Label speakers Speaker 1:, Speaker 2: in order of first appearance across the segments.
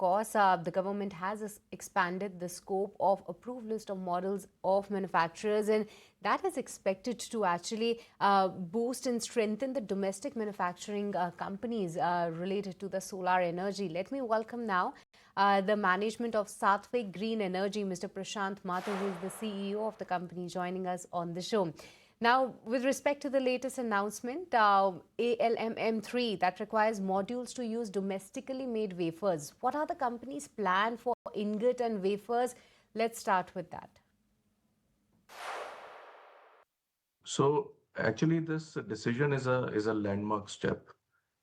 Speaker 1: course, the government has expanded the scope of approved list of models of manufacturers, and that is expected to actually boost and strengthen the domestic manufacturing companies related to the solar energy. Let me welcome now the management of Saatvik Green Energy, Mr. Prashant Mathur, who is the CEO of the company, joining us on the show. Now, with respect to the latest announcement, ALMM3, that requires modules to use domestically made wafers. What are the company's plan for ingot and wafers? Let's start with that.
Speaker 2: So actually, this decision is a landmark step,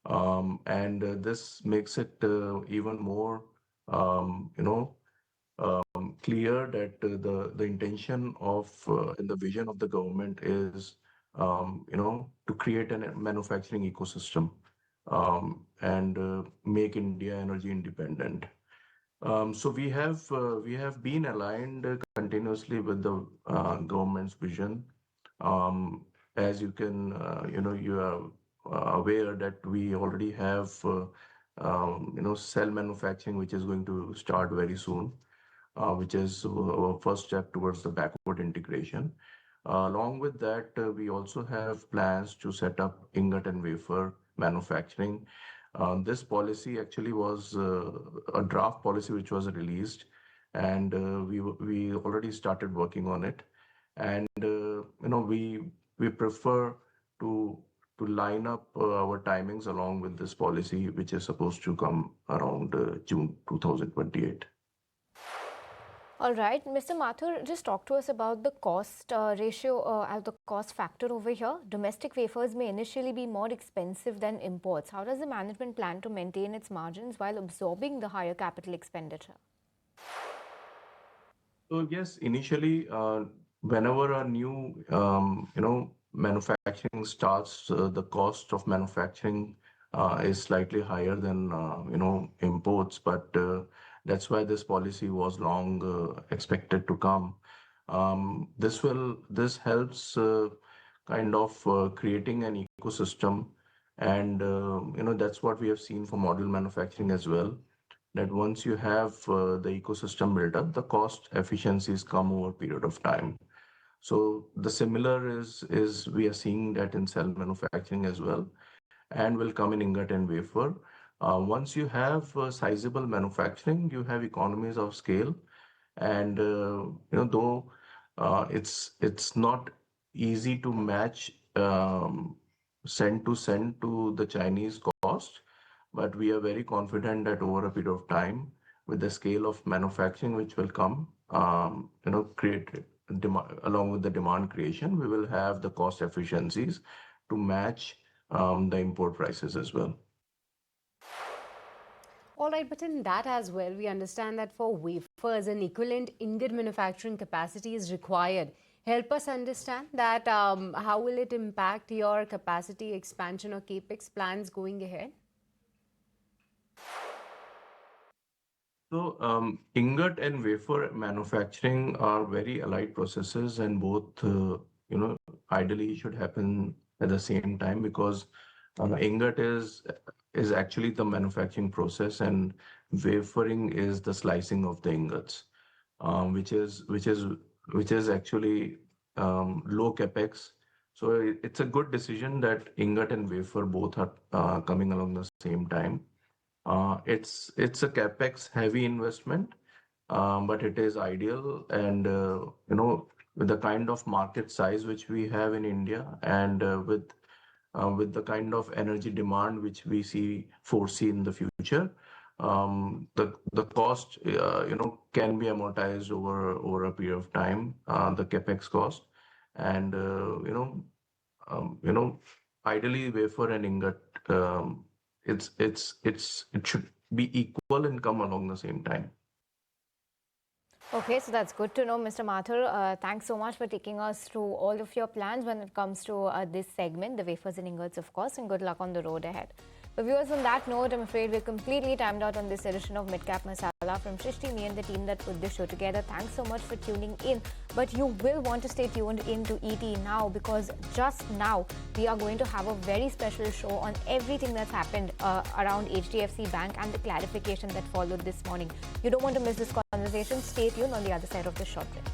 Speaker 2: and this makes it even more, you know, clear that the intention of and the vision of the government is, to create a manufacturing ecosystem and make India energy independent. So we have been aligned continuously with the government's vision. As you can, you are aware that we already have, cell manufacturing, which is going to start very soon, which is our first step towards the backward integration. Along with that, we also have plans to set up ingot and wafer manufacturing. This policy actually was a draft policy which was released, and we already started working on it. And we prefer to line up our timings along with this policy, which is supposed to come around June 2028.
Speaker 3: All right, Mr. Mathur, just talk to us about the cost ratio, the cost factor over here. Domestic wafers may initially be more expensive than imports. How does the management plan to maintain its margins while absorbing the higher capital expenditure?
Speaker 2: So yes, initially, whenever a new, manufacturing starts, the cost of manufacturing is slightly higher than, imports, but that's why this policy was long expected to come. This helps kind of creating an ecosystem, and that's what we have seen for module manufacturing as well. That once you have the ecosystem built up, the cost efficiencies come over a period of time. So the similar is we are seeing that in cell manufacturing as well, and will come in ingot and wafer. Once you have sizable manufacturing, you have economies of scale, and though it's not easy to match cent to cent to the Chinese cost, but we are very confident that over a period of time, with the scale of manufacturing which will come, create along with the demand creation, we will have the cost efficiencies to match the import prices as well.
Speaker 1: All right, but in that as well, we understand that for wafers, an equivalent ingot manufacturing capacity is required. Help us understand that how will it impact your capacity expansion or Capex plans going ahead?
Speaker 2: So ingot and wafer manufacturing are very allied processes, and both, ideally should happen at the same time, because ingot is actually the manufacturing process, and wafering is the slicing of the ingots, which is actually low capex. So it's a good decision that ingot and wafer both are coming along the same time. It's a capex heavy investment, but it is ideal, and with the kind of market size which we have in India, and with the kind of energy demand which we foresee in the future, the cost can be amortized over a period of time, the capex cost, and ideally wafer and ingot, it should be equal and come along the same time.
Speaker 3: Okay, so that's good to know, Mr. Mathur. Thanks so much for taking us through all of your plans when it comes to this segment, the wafers and ingots, of course, and good luck on the road ahead. So viewers, on that note, I'm afraid we're completely timed out on this edition of Midcap Masala. From Shrishti, me and the team that put this show together, thanks so much for tuning in. But you will want to stay tuned into ET now, because just now we are going to have a very special show on everything that's happened around HDFC Bank and the clarification that followed this morning. You don't want to miss this conversation. Stay tuned on the other side of the short break.